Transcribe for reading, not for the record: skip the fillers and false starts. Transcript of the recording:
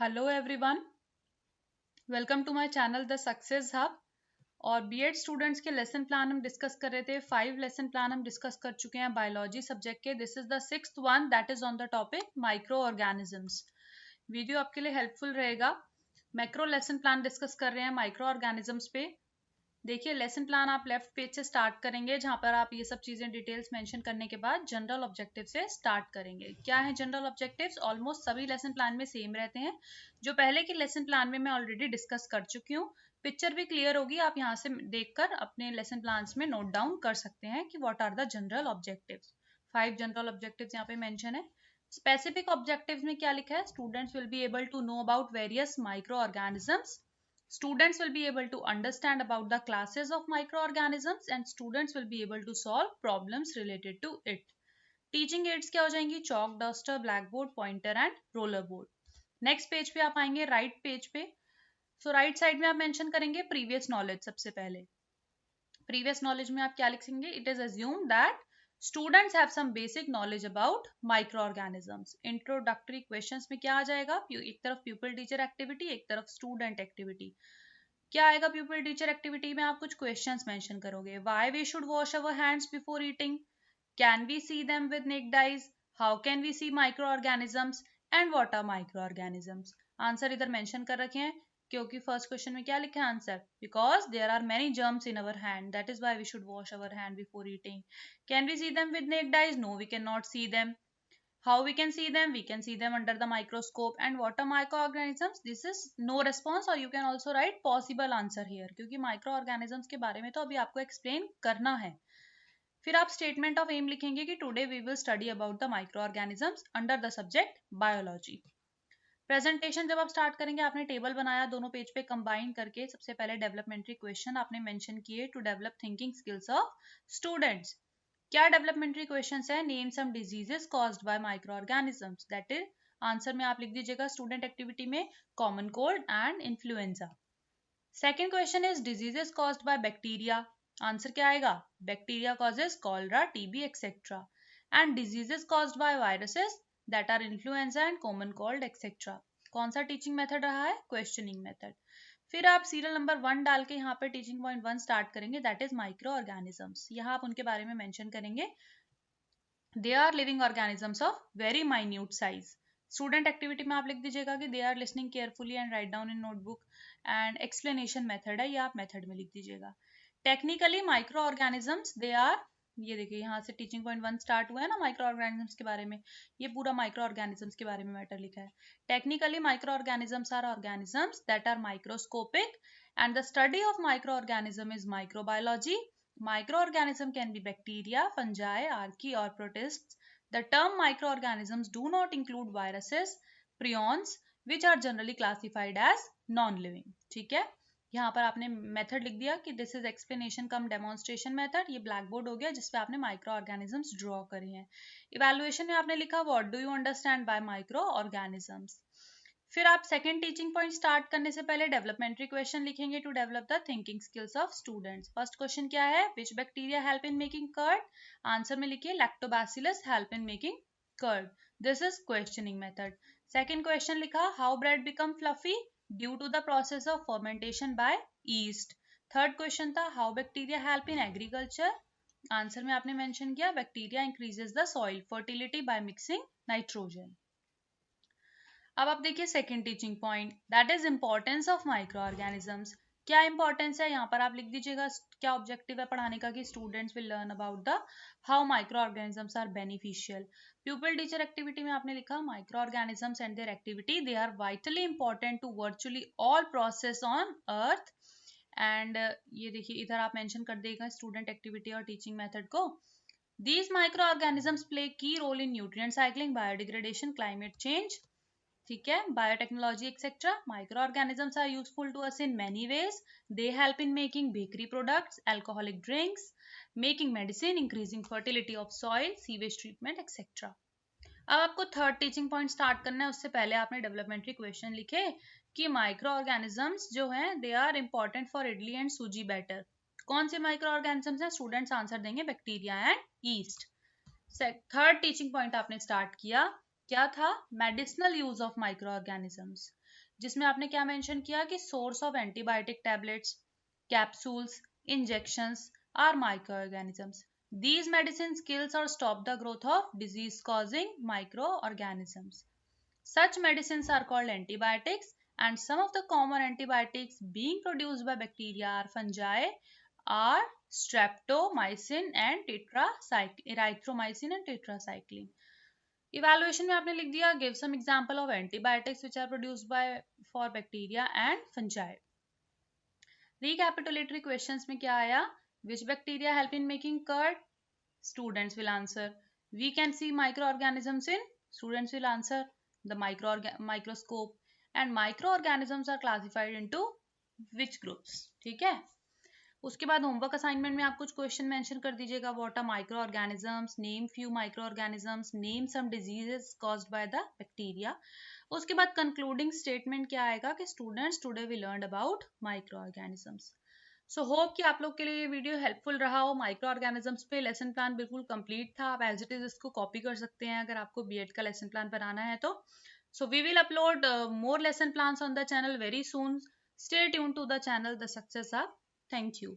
Hello everyone, welcome to my channel the success hub. और BEd students के lesson plan हम discuss कर रहे थे। 5 लेसन प्लान हम डिस्कस कर चुके हैं बायोलॉजी सब्जेक्ट के। This is the 6th one that is on the topic micro organisms. Video आपके लिए हेल्पफुल रहेगा। मैक्रो लेसन प्लान डिस्कस कर रहे हैं माइक्रो ऑर्गेनिजम्स पे। देखिए, लेसन प्लान आप लेफ्ट पेज से स्टार्ट करेंगे, जहां पर आप ये सब चीजें डिटेल्स मेंशन करने के बाद जनरल ऑब्जेक्टिव से स्टार्ट करेंगे। क्या है जनरल ऑब्जेक्टिव्स? ऑलमोस्ट सभी लेसन प्लान में सेम रहते हैं, जो पहले के लेसन प्लान में मैं ऑलरेडी डिस्कस कर चुकी हूँ। पिक्चर भी क्लियर होगी, आप यहाँ से देखकर अपने लेसन प्लान्स में नोट डाउन कर सकते हैं कि what are the general objectives. 5 general objectives यहाँ पे मेंशन है। स्पेसिफिक ऑब्जेक्टिव्स में क्या लिखा है? Students will be able to know about various micro organisms. Students will be able to understand about the classes of microorganisms and students will be able to solve problems related to it. Teaching aids क्या हो जाएंगी? Chalk, duster, blackboard, pointer and roller board. Next page पे आप आएंगे, right page पे। सो right side में आप mention करेंगे प्रीवियस नॉलेज। सबसे पहले प्रीवियस नॉलेज में आप क्या लिखेंगे? It is assume that students have some basic knowledge about micro organisms. Introductory questions में क्या आ जाएगा? एक तरफ प्यूपल टीचर एक्टिविटी, एक तरफ स्टूडेंट एक्टिविटी। क्या आएगा प्यूपल टीचर एक्टिविटी में? आप कुछ क्वेश्चंस मेंशन करोगे। Why we should wash our hands before eating? Can we see them with naked eyes? How can we see micro organisms? And what are micro organisms? Answer इधर mention कर रखे हैं, क्योंकि first question में क्या लिखा है answer? Because there are many germs in our hand, that is why we should wash our hand before eating. Can we see them with naked eyes? No, we can not see them. How we can see them? We can see them under the microscope. And what are microorganisms? This is no response, or you can also write possible answer here, क्योंकि microorganisms के बारे में तो अभी आपको explain करना है। फिर आप statement of aim लिखेंगे कि today we will study about the microorganisms under the subject biology. Presentation जब आप स्टार्ट करेंगे, आपने टेबल बनाया, दोनों पेज पे कंबाइन करके सबसे पहले डेवलपमेंट्री क्वेश्चन आपने मेंशन किए to develop thinking skills of students. क्या डेवलपमेंट्री क्वेश्चंस है? Name some diseases caused by micro organisms. That is answer में आप लिख दीजिएगा स्टूडेंट एक्टिविटी में common cold and influenza. Second question is diseases caused by bacteria. Answer क्या आएगा? Bacteria causes cholera, TB etcetera. And diseases caused by viruses, that are influenza and common cold etcetera. कौन सा teaching method रहा है? Questioning method. फिर आप serial number 1 डाल के यहाँ पे टीचिंग पॉइंट 1 स्टार्ट करेंगे, दैट इज माइक्रो ऑर्गेनिजम्स। यहाँ आप उनके बारे में मेंशन करेंगे, they are living organisms of very minute size. Student activity में आप लिख दीजिएगा कि they are listening carefully and write down in notebook. And explanation method है, ये आप मेथड में लिख दीजिएगा। Technically micro organisms they are, ये देखिए यहाँ से टीचिंग पॉइंट 1 स्टार्ट हुआ है ना माइक्रो ऑर्गेनिजम्स के बारे में, ये पूरा माइक्रो ऑर्गेनिजम्स के बारे में मैटर लिखा है। Technically micro organisms are organisms that are microscopic and the study of micro organism is microbiology. Microorganism can be bacteria, fungi, archaea or protists. The term microorganisms do not include viruses, prions, which are generally classified as non-living. ठीक है, यहाँ पर आपने method लिख दिया कि this is explanation come demonstration method. ये black board हो गया जिसपे आपने माइक्रो ऑर्गेनिजम्स ड्रॉ करी हैं। इवेल्युएशन में आपने लिखा what do you understand by micro organisms. फिर आप सेकंड टीचिंग पॉइंट स्टार्ट करने से पहले डेवलपमेंट्री क्वेश्चन लिखेंगे to develop the thinking skills of students. First question क्या है? Which bacteria help in making curd? Answer में लिखिए lactobacillus help in making curd. This is questioning method. Second question लिखा how bread become fluffy due to the process of fermentation by yeast. Third question था how bacteria help in agriculture. Answer में आपने mention किया bacteria increases the soil fertility by mixing nitrogen. अब आप देखिए second teaching point, that is importance of micro organisms. क्या importance है? यहाँ पर आप लिख दीजिएगा क्या ऑब्जेक्टिव है पढ़ाने का कि students will learn about the how micro organisms are beneficial. Pupil teacher activity में आपने लिखा micro organisms and their activity, they are vitally important to virtually all process on earth. And ये देखिए इधर आप मेंशन कर देगा स्टूडेंट एक्टिविटी और टीचिंग मेथड को। These micro organisms play key role in nutrient cycling, biodegradation, climate change. ठीक है, biotechnology etcetera. Micro organisms are useful to us in many ways. They help in making bakery products, alcoholic drinks, making medicine, increasing fertility of soil, sewage treatment etcetera. अब आपको third teaching point start करना है, उससे पहले आपने developmental question लिखे कि micro organisms जो हैं they are important for idli and suji batter. कौन से माइक्रो ऑर्गेनिजम्स हैं? स्टूडेंट्स आंसर देंगे bacteria and yeast. Third teaching point आपने स्टार्ट किया क्या था? Medicinal use of micro organisms, जिसमें आपने क्या मेंशन किया कि source of antibiotic tablets, capsules, injections are micro organisms. These medicines kills or stop the growth of disease causing microorganisms. Such medicines are called antibiotics, and some of the common antibiotics being produced by bacteria or fungi are streptomycin and erythromycin and tetracycline. Evaluation में आपने लिख दिया give some example of antibiotics which are produced by for bacteria and fungi. Recapitulatory questions में क्या आया? Which bacteria help in making curd? Students will answer. We can see microorganisms in? Students will answer the microscope. And microorganisms are classified into which groups? ठीक है. उसके बाद homework assignment में आप कुछ क्वेश्चन मेंशन कर दीजिएगा. What are micro organisms, name few micro organisms, name some diseases caused by the bacteria. उसके बाद कंक्लूडिंग स्टेटमेंट क्या आएगा कि students today we learn about micro organisms. So hope कि आप लोग के लिए ये वीडियो हेल्पफुल रहा हो. माइक्रो ऑर्गेनिजम्स पे लेसन प्लान बिल्कुल कंप्लीट था. आप एज इट इज इसको कॉपी कर सकते हैं अगर आपको बीएड का लेसन प्लान बनाना है तो. So we will upload more lesson plans on the channel very soon. Stay tuned to the channel The Success Hub. Thank you.